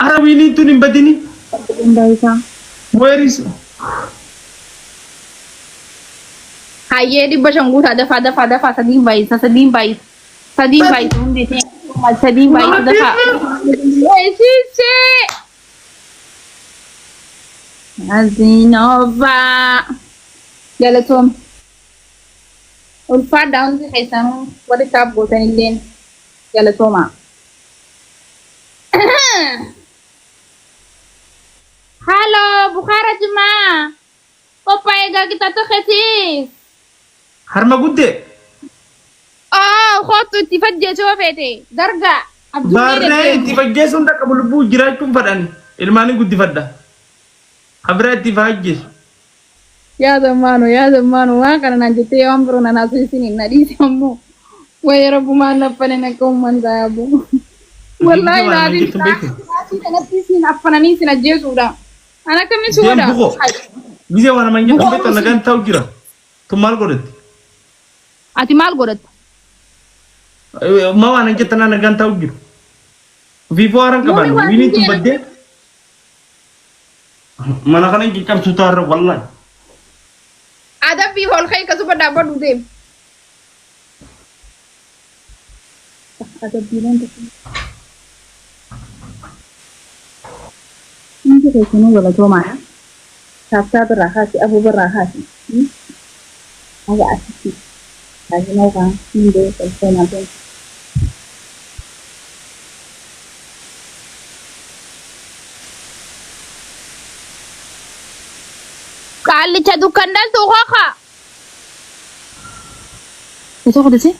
Arawini tunin badini. Baisa. Where is? Haye di bashangu dafa sadin baisa. Sadin baisa mun dete sadin baisa dafa. Sisi. Azinova. Jalatom. Ulfa down si Kaisan. What is up go tanilin? Jalatoma. Halo, Bukhara Juma. Papayga kita to khasis. Harma gudde. Khotu tifajje chofete. Darga. Barre tifajje da kabulbu jiraachuun fadhan. Ilmaani guddi fadda. Habra tifajje. Ya zamano wa kana najete yambro na nasisini nadisi ammo. Wa rabbu ma nafana nakum man zabu. Wallahi la din. Nasisini afanani sina jesuda. Ana kami suda. Bize wana manje tumbe nagan taw jira. Tumal goret. Ati mal goret. Ma wana jetana nagan taw jira. Vivo aran kaban. Wini tumbadde. Mana kana jikam sutar wallahi. Ada fi hol khay kasu pada badu dem. Ada bilang tu. Ini kayak sini wala cuma ya. Sabta berahasi, Abu berahasi. Agak asik. Lagi mau kan, ini deh selesai nanti. Kali cadu kandal tuh kakak. Itu aku sih.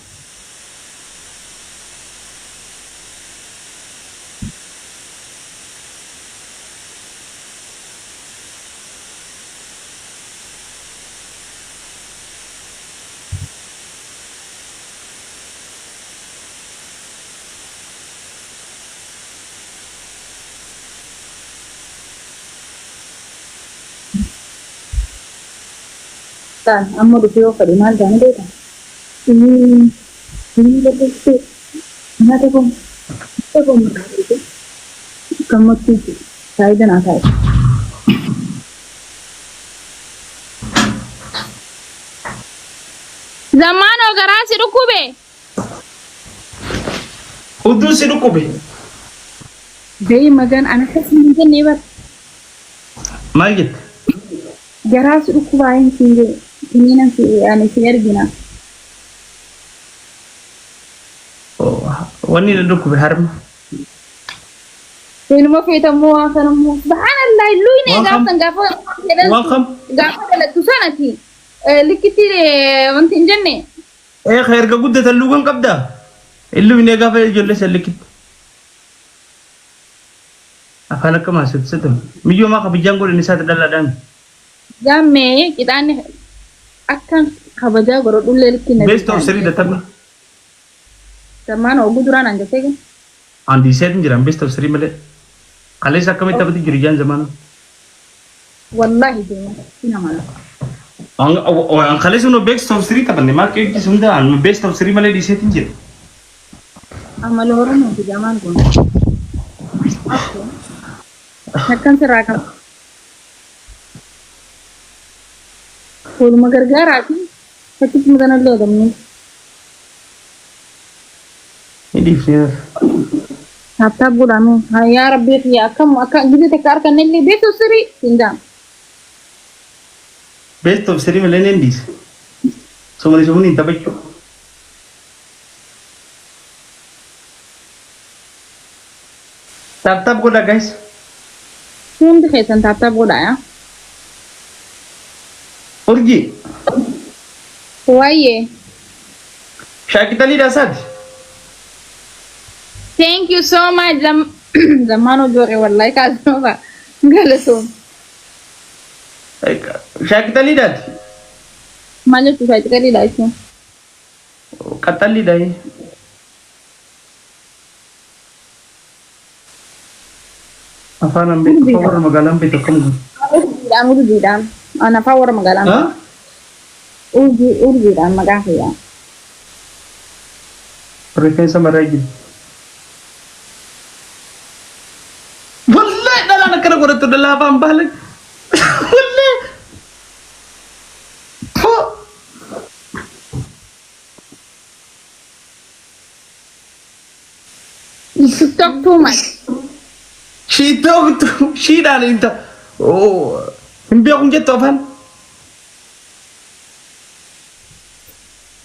Dan amo dulu kalimat jangan deh. Ini betul sih. Nanti pun itu kamu tuh saya dan saya. Zaman orang si rukube. Udu si rukube. Jadi magan anak saya mungkin lewat. Magit. Garas rukubain sih. Ini nanti ane siar gina. Oh, wani da duk harma. Ini mau kita mau akan mau. Subhanallah, lu ini gapan gapan. Welcome. Gapan ada tusan nanti. Likiti wanti jenne. Khair ka gudda talugan qabda. Illu ne gafa jolle salikit. Afana kama sittum. Miyo ma ka bijango ni sata daladan. Jamme kita ane akan kabaja goro dulle likina. Best of seri datang. Zaman ogu duran anja segen. Andi set njiram best of seri male. Kale sakame tabati jirijan zaman. Wallahi dema ina mala. Ang kale suno best of seri tabanne ma ke ki sunda an best of seri male di set njir. Amaloro no di zaman ko. Nakkan seraka. Kalau magar-gara sih, tapi kemudian ada dong. Ini fair. Hatta bulan, ya Rabbi ya, kamu gitu tekar kan ini betul seri, tinggal. Best of seri melen dis. Somani tapi. Tap goda guys. Sunde kesan tap goda ya. Urgi. Waye. Shakita li dasad. Thank you so much. Zamano jore wallahi kaznova. Galato. Shakita li dat. Malu tu saya kali dah itu. Kata li dai. Apa namanya? Power magalam itu kamu. Aku tidak. Ana power magalam. Hah? Urgi dan magahya. Referensa maragi. kana godhattu laafaan baalan. Wallee. You talk too much. She talked to she daan inta. Oh. Hin beekun jettu afaan.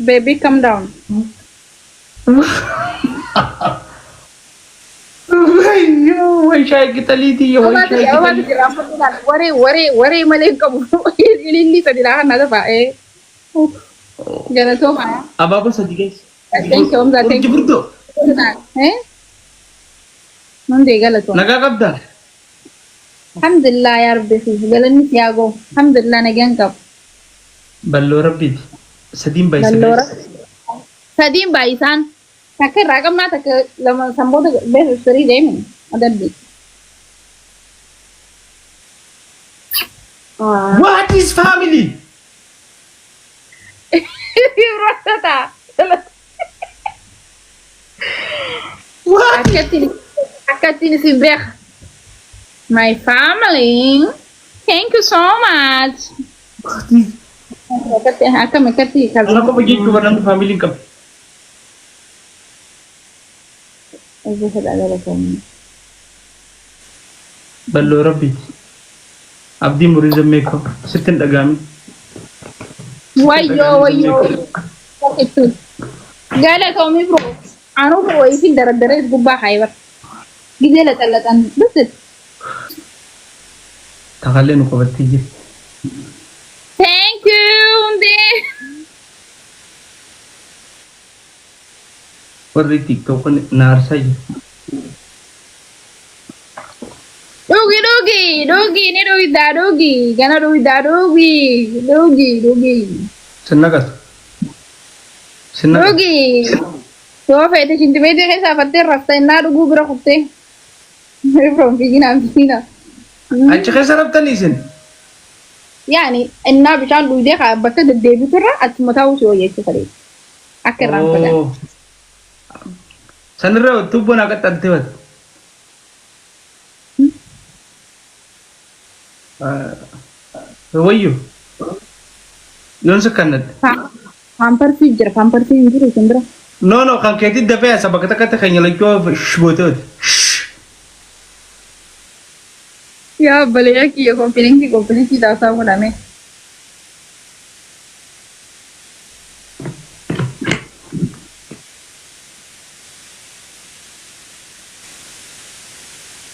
Baby, come down. Wayyo, way shay kitaliti yo way shay kitali. Worry malee qabu. Ililli sadi lahan nada bae. Galatoo maya. Abaaboo sadi guys. Thank you, Omza. Thank you. Burdo. Eh? Nundi galatoo. Nagaa qabda. Alhamdulillah ya Rabbi. Galanni siyago. Alhamdulillah nagaan qab. Balloo rabbiiti. Sadiin baay'isan. Ballora. Sadiin baay'isan. Takka irraa qabnaa takka lama samboota beeku sirii deemin adabbi. What is family? Rosata. What? Akkattiin isin beeka. My family. Thank you so much. Akkami Anak ko pagi ko ng family ka. Balloo rabbiiti. Abdii murii zammee ko sittin dhagaami. Wayyo. Galatoomi bro. Anu bro isin dara gubbaa haybar. Gidee laxallatan bisit. Takaalee nu qabattee jirti. Thank you, Undi. Warri TikTok na aarsaa jiru. Dugi, ni dugi. Gana dugi. Sinna qatu. Dugi. Yoo feete shintimeetii keessaa fattee rafta innaa dhuguu bira kuttee. From fiigina. Achi keessa raftanii isin. Yani innaa bishaan dhuydee bakka deddeebitu irra achuma taa'uu si wayyeessu fadhe. Akka irraan fagan. Sanirra tubboon akka xaltee wati. Wayyo. Yoon sakkannadde. Pampersii jira, pampersii hin jiru isin bira. No, kan keetii dafee asa bakka takkatti keenya lachuu shibooteeti. Yaa balee kiyya konfidensi taasaa godhame.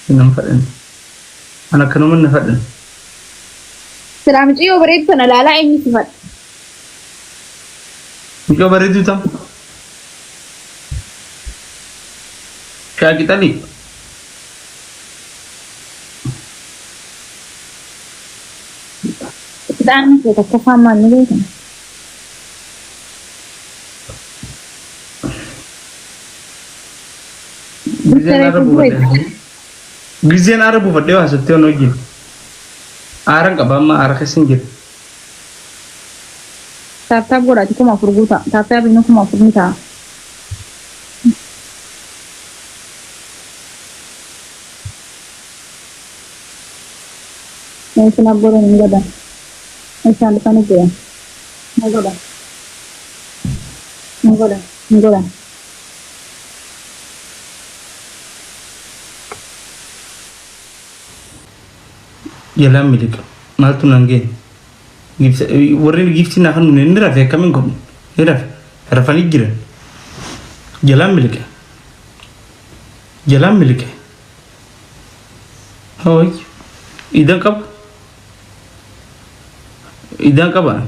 Nam fadhan. Ana kanuma na fadhan. Silaamichi yoo bareedu sana laalaa eenyu si fadha? Mucoo bareedu tam. Shaaqixanii. Sidaan kee takka faamaan ni beekama. Gizeen aara buufadhee waa sottee on hojii. Aaran qaba amma aara keessa hin jiru. Taaptaap godhaati kuma afur guutaa. Taaptaap inni kuma afur ni ta'a. Meeshaan abboon hin godhan. Meeshaan dhufanii jiran. Hin godhan. Jalaan miliqa. Maaltu nan geenye? Warreen giiftii naa kan ni rafe akkamiin godhu? Ni rafe. Rafanii jiran. Jalaan miliqe. Hooyi. Idan qaba.